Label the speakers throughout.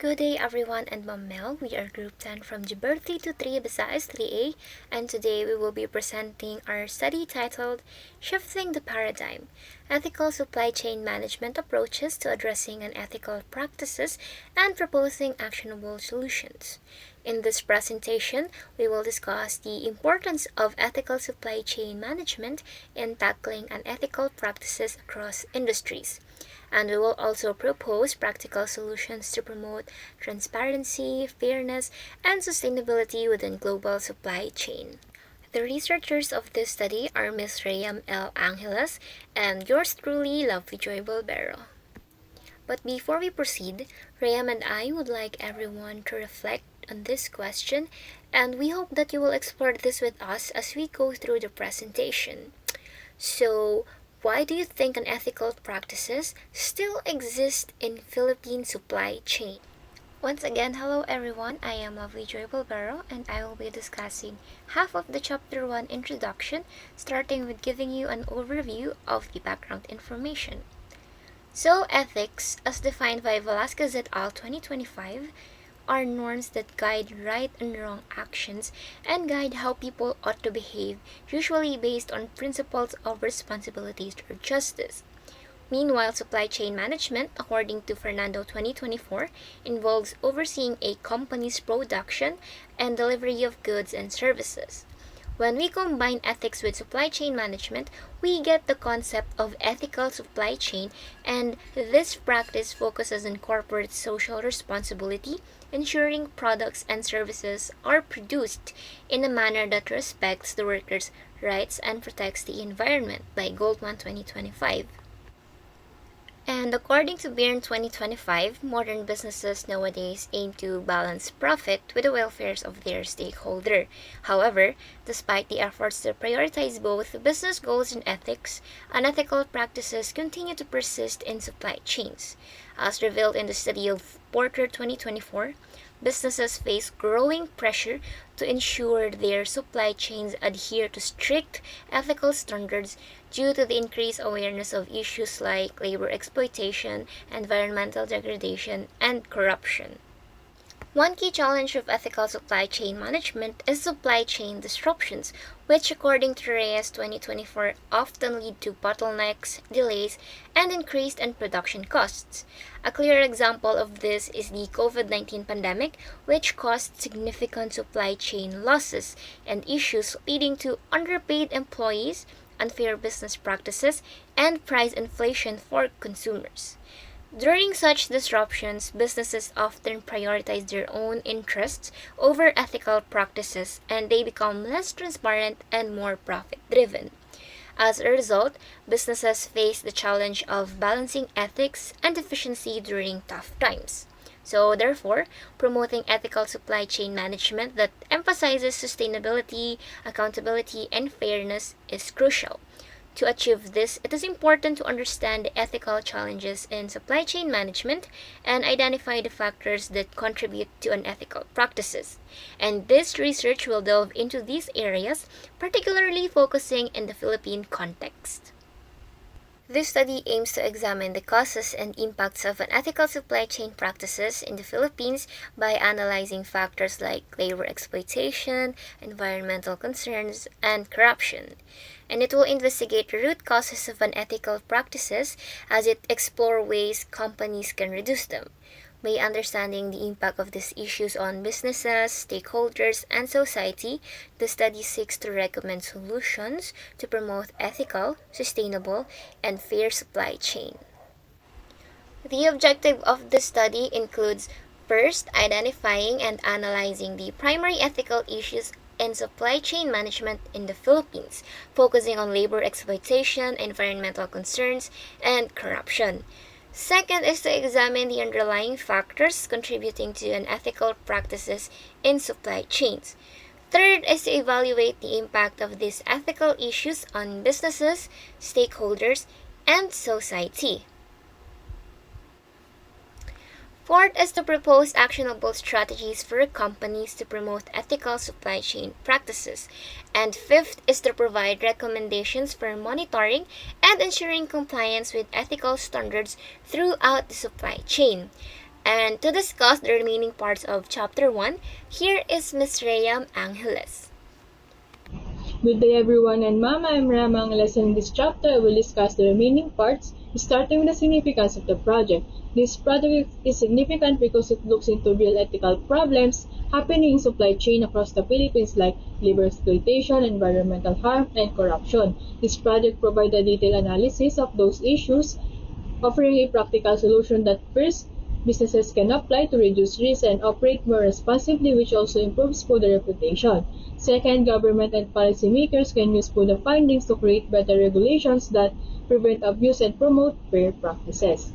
Speaker 1: Good day everyone and Ma'am Mel. We are Group 10 from Jibber 323 Visayas 3A, and today we will be presenting our study titled Shifting the Paradigm: Ethical Supply Chain Management Approaches to Addressing Unethical Practices and Proposing Actionable Solutions. In this presentation, we will discuss the importance of ethical supply chain management in tackling unethical practices across industries. And we will also propose practical solutions to promote transparency, fairness, and sustainability within global supply chain. The researchers of this study are Ms. Rayam L. Angeles and yours truly, Lovely Joy Balbero. But before we proceed, Rayam and I would like everyone to reflect on this question, and we hope that you will explore this with us as we go through the presentation. So, why do you think unethical practices still exist in Philippine supply chain? Once again, hello everyone, I am Lovely Joy Balbero and I will be discussing half of the Chapter 1 introduction, starting with giving you an overview of the background information. So, ethics, as defined by Velasquez et al. 2025, are norms that guide right and wrong actions and guide how people ought to behave, usually based on principles of responsibility or justice. Meanwhile, supply chain management, according to Fernando 2024, involves overseeing a company's production and delivery of goods and services. When we combine ethics with supply chain management, we get the concept of ethical supply chain, and this practice focuses on corporate social responsibility, ensuring products and services are produced in a manner that respects the workers' rights and protects the environment, by Goldman 2025. And according to Byrne 2025, modern businesses nowadays aim to balance profit with the welfare of their stakeholder. However, despite the efforts to prioritize both business goals and ethics, unethical practices continue to persist in supply chains. As revealed in the study of Porter 2024, businesses face growing pressure to ensure their supply chains adhere to strict ethical standards due to the increased awareness of issues like labor exploitation, environmental degradation, and corruption. One key challenge of ethical supply chain management is supply chain disruptions, which according to Reyes 2024 often lead to bottlenecks, delays, and increased end production costs. A clear example of this is the COVID-19 pandemic, which caused significant supply chain losses and issues leading to underpaid employees, unfair business practices, and price inflation for consumers. During such disruptions, businesses often prioritize their own interests over ethical practices, and they become less transparent and more profit driven. As a result, businesses face the challenge of balancing ethics and efficiency during tough times. So, therefore, promoting ethical supply chain management that emphasizes sustainability, accountability, and fairness is crucial. To achieve this, it is important to understand the ethical challenges in supply chain management and identify the factors that contribute to unethical practices. And this research will delve into these areas, particularly focusing in the Philippine context. This study aims to examine the causes and impacts of unethical supply chain practices in the Philippines by analyzing factors like labor exploitation, environmental concerns, and corruption. And it will investigate the root causes of unethical practices as it explores ways companies can reduce them. By understanding the impact of these issues on businesses, stakeholders, and society, the study seeks to recommend solutions to promote ethical, sustainable, and fair supply chain. The objective of this study includes first, identifying and analyzing the primary ethical issues in supply chain management in the Philippines, focusing on labor exploitation, environmental concerns, and corruption. Second is to examine the underlying factors contributing to unethical practices in supply chains. Third is to evaluate the impact of these ethical issues on businesses, stakeholders, and society. Fourth is to propose actionable strategies for companies to promote ethical supply chain practices. And fifth is to provide recommendations for monitoring and ensuring compliance with ethical standards throughout the supply chain. And to discuss the remaining parts of Chapter 1, here is Ms. Rayam Angeles.
Speaker 2: Good day everyone, and Mama, I'm Rama Angeles, and in this chapter I will discuss the remaining parts, starting with the significance of the project. This project is significant because it looks into real ethical problems happening in supply chain across the Philippines like labor exploitation, environmental harm, and corruption. This project provides a detailed analysis of those issues, offering a practical solution that first, businesses can apply to reduce risk and operate more responsibly, which also improves food reputation. Second, government and policymakers can use food findings to create better regulations that prevent abuse and promote fair practices.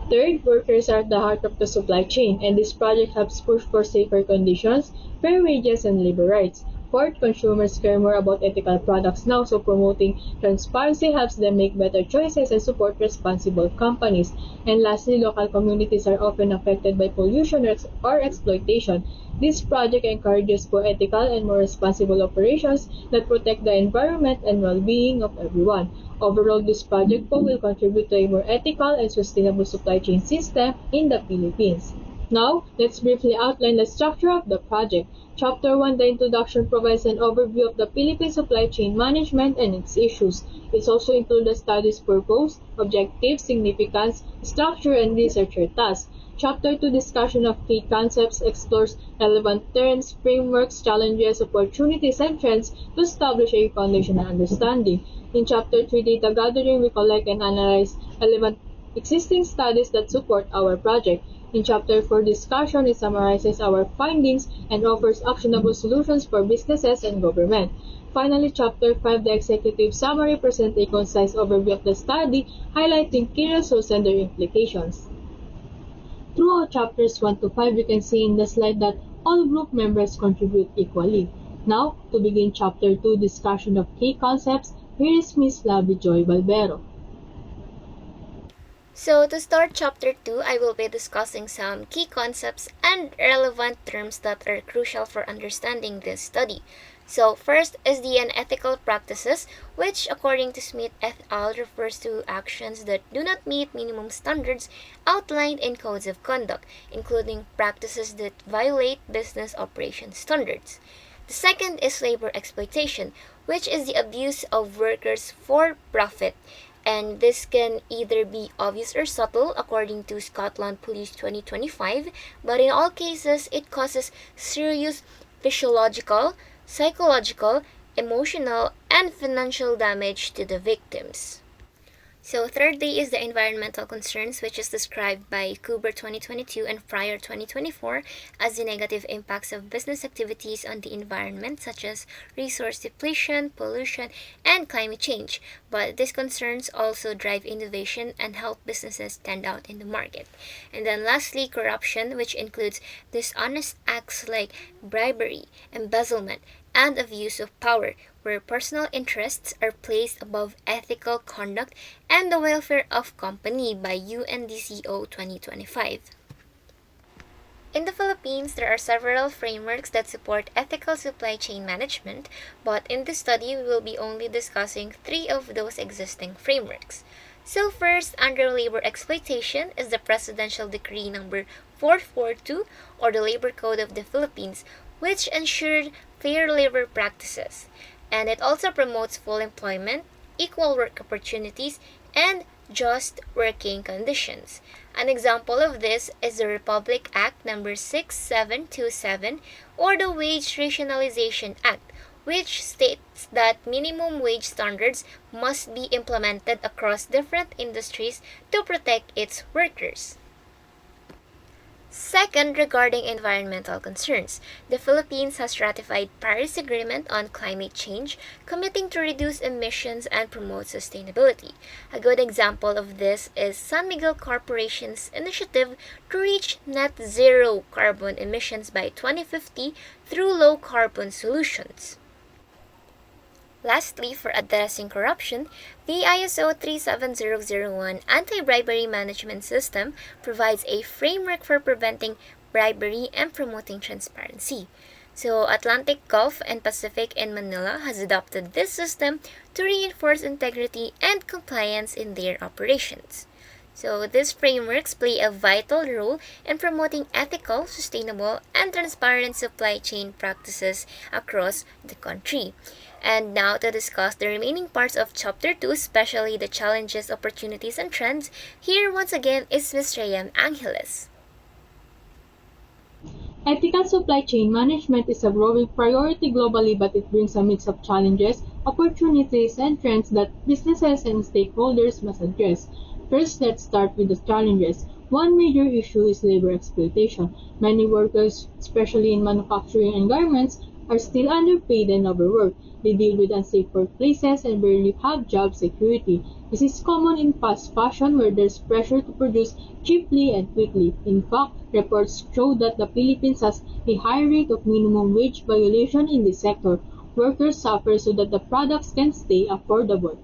Speaker 2: Third, workers are at the heart of the supply chain, and this project helps push for safer conditions, fair wages, and labor rights. Fourth, consumers care more about ethical products now, so promoting transparency helps them make better choices and support responsible companies. And lastly, local communities are often affected by pollution or exploitation. This project encourages more ethical and more responsible operations that protect the environment and well-being of everyone. Overall, this project will contribute to a more ethical and sustainable supply chain system in the Philippines. Now, let's briefly outline the structure of the project. Chapter 1, the introduction, provides an overview of the Philippine supply chain management and its issues. It also includes the study's purpose, objectives, significance, structure, and researcher tasks. Chapter 2, discussion of key concepts, explores relevant terms, frameworks, challenges, opportunities, and trends to establish a foundational understanding. In Chapter 3, data gathering, we collect and analyze relevant existing studies that support our project. In Chapter 4, discussion, it summarizes our findings and offers actionable solutions for businesses and government. Finally, Chapter 5, the executive summary, presents a concise overview of the study, highlighting key results and their implications. Throughout Chapters 1 to 5, you can see in the slide that all group members contribute equally. Now, to begin Chapter 2, discussion of key concepts, here is Ms. Labi Joy Balbero.
Speaker 1: So, to start Chapter 2, I will be discussing some key concepts and relevant terms that are crucial for understanding this study. So, first is the unethical practices, which, according to Smith et al., refers to actions that do not meet minimum standards outlined in codes of conduct, including practices that violate business operation standards. The second is labor exploitation, which is the abuse of workers for profit, and this can either be obvious or subtle according to Scotland Police 2025, but in all cases it causes serious physiological, psychological, emotional, and financial damage to the victims. So thirdly is the environmental concerns, which is described by Cooper 2022 and Fryer 2024 as the negative impacts of business activities on the environment, such as resource depletion, pollution, and climate change. But these concerns also drive innovation and help businesses stand out in the market. And then lastly, corruption, which includes dishonest acts like bribery, embezzlement, and abuse of power, where personal interests are placed above ethical conduct and the welfare of company by UNDCO 2025. In the Philippines, there are several frameworks that support ethical supply chain management, but in this study, we will be only discussing 3 of those existing frameworks. So first, under labor exploitation is the Presidential Decree number 442, or the Labor Code of the Philippines, which ensured fair labor practices, and it also promotes full employment, equal work opportunities, and just working conditions. An example of this is the Republic Act number 6727, or the Wage Rationalization Act, which states that minimum wage standards must be implemented across different industries to protect its workers. Second, regarding environmental concerns, the Philippines has ratified Paris Agreement on climate change, committing to reduce emissions and promote sustainability. A good example of this is San Miguel Corporation's initiative to reach net zero carbon emissions by 2050 through low carbon solutions. Lastly, for addressing corruption, the ISO 37001 Anti-Bribery Management System provides a framework for preventing bribery and promoting transparency. So, Atlantic Gulf and Pacific in Manila has adopted this system to reinforce integrity and compliance in their operations. So these frameworks play a vital role in promoting ethical, sustainable, and transparent supply chain practices across the country. And now to discuss the remaining parts of Chapter 2, especially the challenges, opportunities, and trends, here once again is Ms. Rayam Angeles.
Speaker 2: Ethical supply chain management is a growing priority globally, but it brings a mix of challenges, opportunities, and trends that businesses and stakeholders must address. First, let's start with the challenges. One major issue is labor exploitation. Many workers, especially in manufacturing and garments, are still underpaid and overworked. They deal with unsafe workplaces and barely have job security. This is common in fast fashion where there's pressure to produce cheaply and quickly. In fact, reports show that the Philippines has a high rate of minimum wage violation in this sector. Workers suffer so that the products can stay affordable.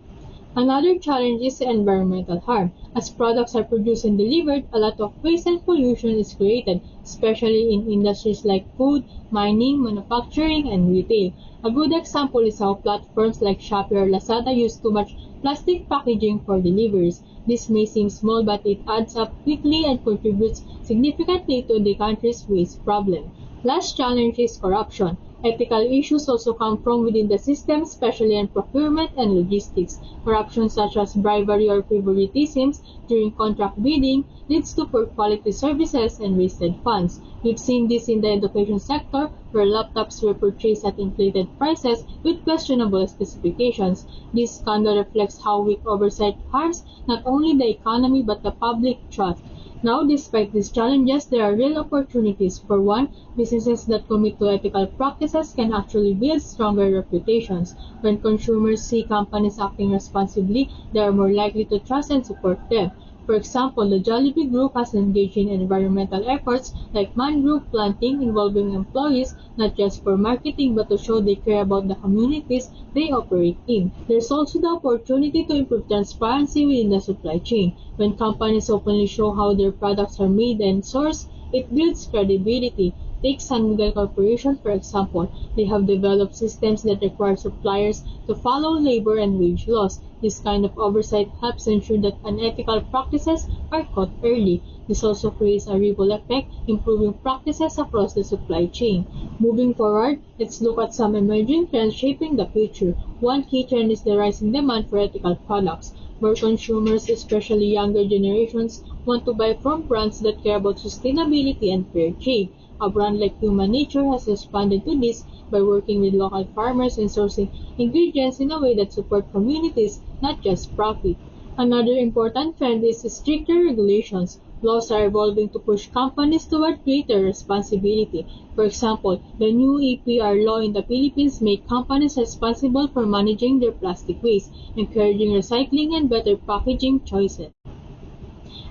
Speaker 2: Another challenge is environmental harm. As products are produced and delivered, a lot of waste and pollution is created, especially in industries like food, mining, manufacturing, and retail. A good example is how platforms like Shopee or Lazada use too much plastic packaging for deliveries. This may seem small, but it adds up quickly and contributes significantly to the country's waste problem. Last challenge is corruption. Ethical issues also come from within the system, especially in procurement and logistics. Corruption such as bribery or favoritisms during contract bidding leads to poor quality services and wasted funds. We've seen this in the education sector, where laptops were purchased at inflated prices with questionable specifications. This scandal reflects how weak oversight harms not only the economy but the public trust. Now, despite these challenges, there are real opportunities. For one, businesses that commit to ethical practices can actually build stronger reputations. When consumers see companies acting responsibly, they are more likely to trust and support them. For example, the Jollibee Group has engaged in environmental efforts like mangrove planting involving employees not just for marketing but to show they care about the communities they operate in. There's also the opportunity to improve transparency within the supply chain. When companies openly show how their products are made and sourced, it builds credibility. Take San Miguel Corporation, for example. They have developed systems that require suppliers to follow labor and wage laws. This kind of oversight helps ensure that unethical practices are caught early. This also creates a ripple effect, improving practices across the supply chain. Moving forward, let's look at some emerging trends shaping the future. One key trend is the rising demand for ethical products. More consumers, especially younger generations, want to buy from brands that care about sustainability and fair trade. A brand like Human Nature has responded to this by working with local farmers and sourcing ingredients in a way that support communities, not just profit. Another important trend is stricter regulations. Laws are evolving to push companies toward greater responsibility. For example, the new EPR law in the Philippines makes companies responsible for managing their plastic waste, encouraging recycling and better packaging choices.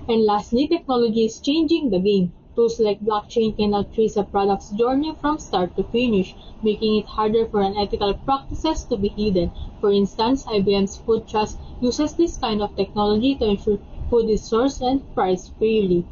Speaker 2: And lastly, technology is changing the game. Tools like blockchain can now trace a product's journey from start to finish, making it harder for unethical practices to be hidden. For instance, IBM's Food Trust uses this kind of technology to ensure food is sourced and priced fairly.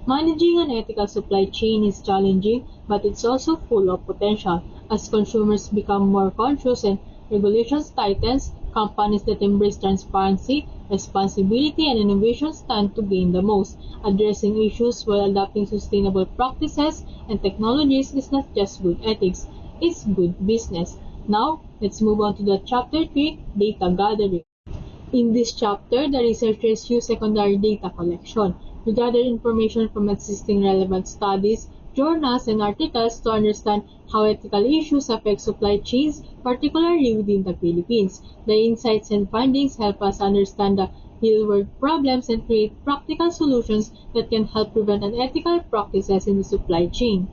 Speaker 2: Managing an ethical supply chain is challenging, but it's also full of potential. As consumers become more conscious and regulations tightens, companies that embrace transparency, responsibility, and innovation stand to gain the most. Addressing issues while adopting sustainable practices and technologies is not just good ethics, it's good business. Now, let's move on to the chapter 3, data gathering. In this chapter, the researchers use secondary data collection. We gather information from existing relevant studies, journals, and articles to understand how ethical issues affect supply chains, particularly within the Philippines. The insights and findings help us understand the real-world problems and create practical solutions that can help prevent unethical practices in the supply chain.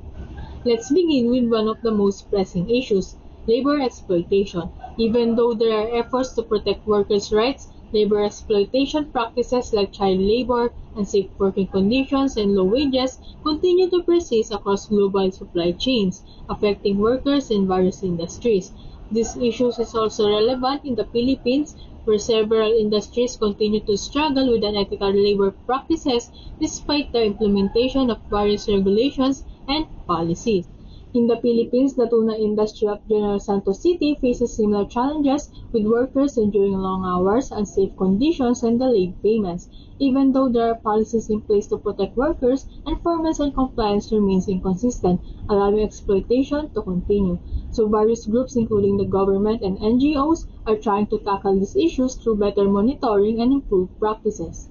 Speaker 2: Let's begin with one of the most pressing issues, labor exploitation. Even though there are efforts to protect workers' rights, labor exploitation practices like child labor, unsafe working conditions, and low wages continue to persist across global supply chains, affecting workers in various industries. This issue is also relevant in the Philippines, where several industries continue to struggle with unethical labor practices despite the implementation of various regulations and policies. In the Philippines, the tuna industry of General Santos City faces similar challenges with workers enduring long hours, unsafe conditions, and delayed payments. Even though there are policies in place to protect workers, enforcement and compliance remains inconsistent, allowing exploitation to continue. So various groups, including the government and NGOs, are trying to tackle these issues through better monitoring and improved practices.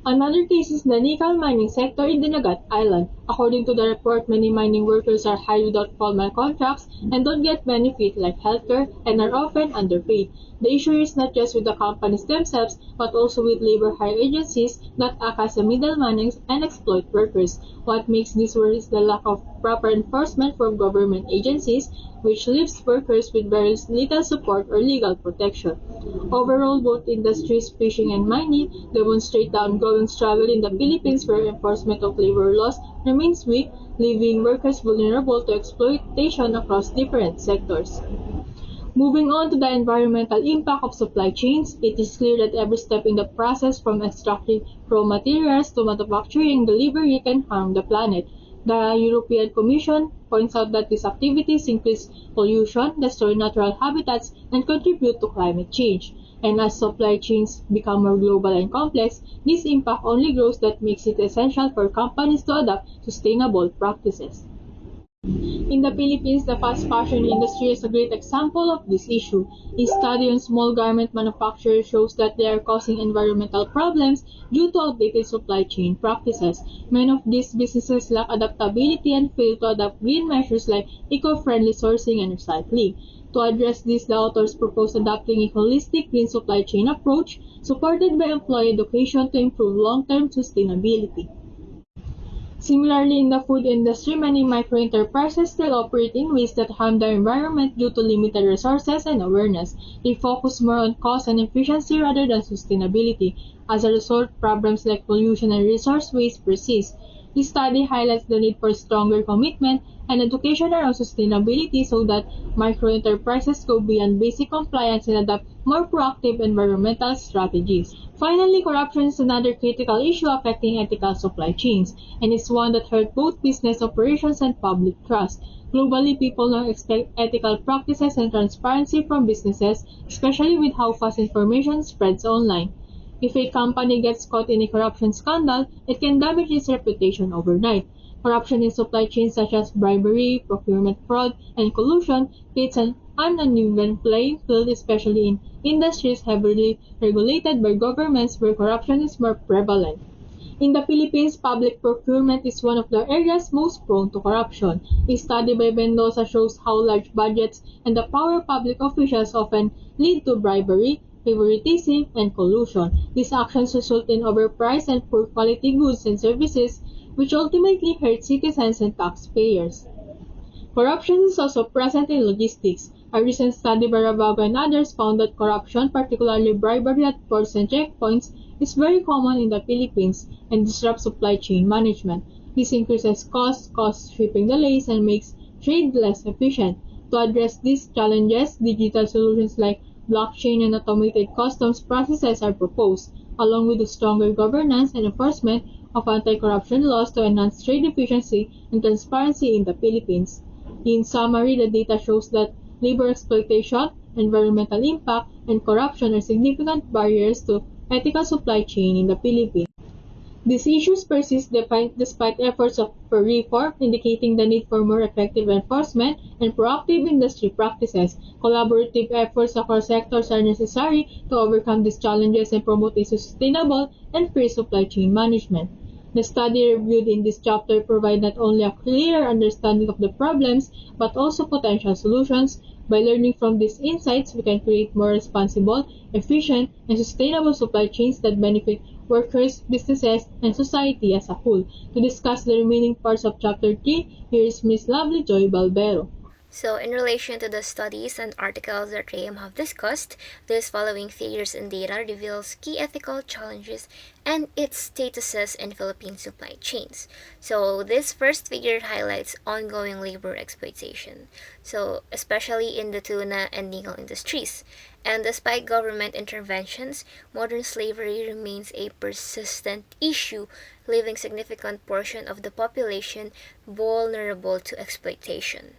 Speaker 2: Another case is the nickel mining sector in Dinagat Island. According to the report, many mining workers are hired without formal contracts and don't get benefits like healthcare and are often underpaid. The issue is not just with the companies themselves, but also with labor hire agencies that act as a middleman and exploit workers. What makes this worse is the lack of proper enforcement from government agencies, which leaves workers with very little support or legal protection. Overall, both industries, fishing and mining, demonstrate the ongoing struggle in the Philippines where enforcement of labor laws remains weak, leaving workers vulnerable to exploitation across different sectors. Moving on to the environmental impact of supply chains, it is clear that every step in the process from extracting raw materials to manufacturing delivery can harm the planet. The European Commission points out that these activities increase pollution, destroy natural habitats, and contribute to climate change. And as supply chains become more global and complex, this impact only grows. That makes it essential for companies to adopt sustainable practices. In the Philippines, the fast fashion industry is a great example of this issue. A study on small garment manufacturers shows that they are causing environmental problems due to outdated supply chain practices. Many of these businesses lack adaptability and fail to adopt green measures like eco-friendly sourcing and recycling. To address this, the authors propose adopting a holistic green supply chain approach supported by employee education to improve long-term sustainability. Similarly, in the food industry, many microenterprises still operate in ways that harm the environment due to limited resources and awareness. They focus more on cost and efficiency rather than sustainability. As a result, problems like pollution and resource waste persist. This study highlights the need for stronger commitment and education around sustainability so that microenterprises go beyond basic compliance and adopt more proactive environmental strategies. Finally, corruption is another critical issue affecting ethical supply chains, and it's one that hurts both business operations and public trust. Globally, people now expect ethical practices and transparency from businesses, especially with how fast information spreads online. If a company gets caught in a corruption scandal, it can damage its reputation overnight. Corruption in supply chains such as bribery, procurement fraud, and collusion creates an uneven playing field, especially in industries heavily regulated by governments where corruption is more prevalent. In the Philippines, public procurement is one of the areas most prone to corruption. A study by Mendoza shows how large budgets and the power of public officials often lead to bribery, favoritism, and collusion. These actions result in overpriced and poor quality goods and services, which ultimately hurt citizens and taxpayers. Corruption is also present in logistics. A recent study by Ravago and others found that corruption, particularly bribery at ports and checkpoints, is very common in the Philippines and disrupts supply chain management. This increases costs, causes shipping delays, and makes trade less efficient. To address these challenges, digital solutions like blockchain and automated customs processes are proposed, along with the stronger governance and enforcement of anti-corruption laws to enhance trade efficiency and transparency in the Philippines. In summary, the data shows that labor exploitation, environmental impact, and corruption are significant barriers to ethical supply chain in the Philippines. These issues persist despite efforts for reform, indicating the need for more effective enforcement and proactive industry practices. Collaborative efforts across sectors are necessary to overcome these challenges and promote a sustainable and fair supply chain management. The study reviewed in this chapter provides not only a clearer understanding of the problems, but also potential solutions. By learning from these insights, we can create more responsible, efficient, and sustainable supply chains that benefit workers, businesses, and society as a whole. To discuss the remaining parts of Chapter 3, here is Ms. Lovely Joy Balbero.
Speaker 1: So, in relation to the studies and articles that Rayam have discussed, this following figures and data reveals key ethical challenges and its statuses in Philippine supply chains. So, this first figure highlights ongoing labor exploitation, so especially in the tuna and nickel industries. And despite government interventions, modern slavery remains a persistent issue, leaving significant portion of the population vulnerable to exploitation.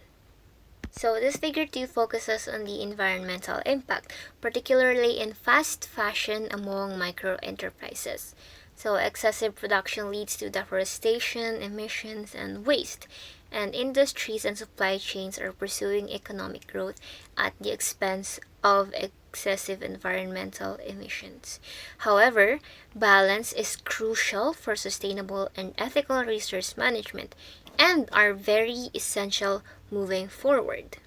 Speaker 1: So this figure 2 focuses on the environmental impact, particularly in fast fashion among micro enterprises. So excessive production leads to deforestation, emissions, and waste, and industries and supply chains are pursuing economic growth at the expense of excessive environmental emissions. However, balance is crucial for sustainable and ethical resource management and are very essential moving forward.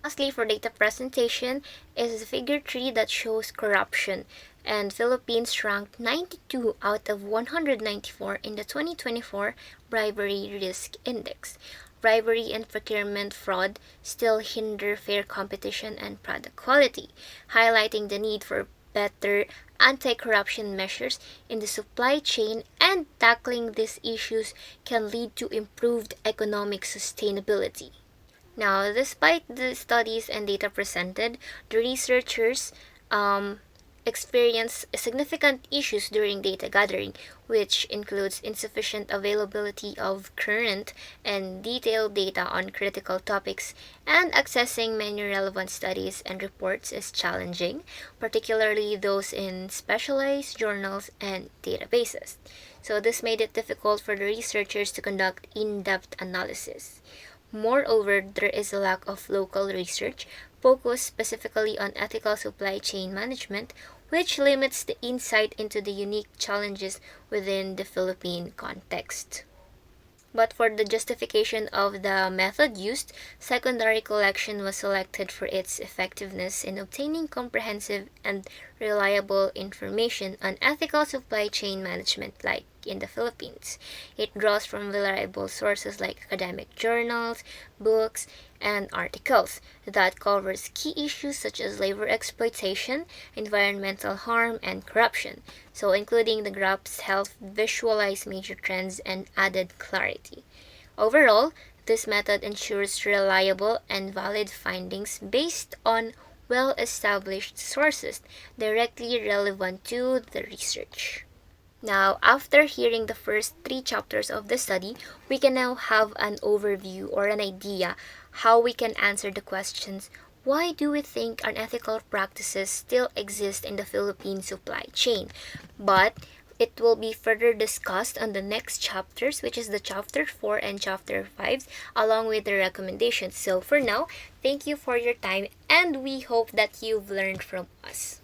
Speaker 1: Lastly, for data presentation is figure 3 that shows corruption, and Philippines ranked 92 out of 194 in the 2024 Bribery Risk Index. Bribery and procurement fraud still hinder fair competition and product quality, highlighting the need for better anti-corruption measures in the supply chain, and tackling these issues can lead to improved economic sustainability. Now, despite the studies and data presented, the researchers experienced significant issues during data gathering, which includes insufficient availability of current and detailed data on critical topics, and accessing many relevant studies and reports is challenging, particularly those in specialized journals and databases. So, this made it difficult for the researchers to conduct in depth analysis. Moreover, there is a lack of local research focused specifically on ethical supply chain management, which limits the insight into the unique challenges within the Philippine context. But for the justification of the method used, secondary collection was selected for its effectiveness in obtaining comprehensive and reliable information on ethical supply chain management like in the Philippines. It draws from reliable sources like academic journals, books, and articles that covers key issues such as labor exploitation, environmental harm, and corruption. So including the graphs help visualize major trends and added clarity. Overall, this method ensures reliable and valid findings based on well-established sources directly relevant to the research. Now, after hearing the first three chapters of the study, we can now have an overview or an idea how we can answer the questions: why do we think unethical practices still exist in the Philippine supply chain? But it will be further discussed on the next chapters, which is the chapter 4 and chapter 5, along with the recommendations. So for now, thank you for your time, and we hope that you've learned from us.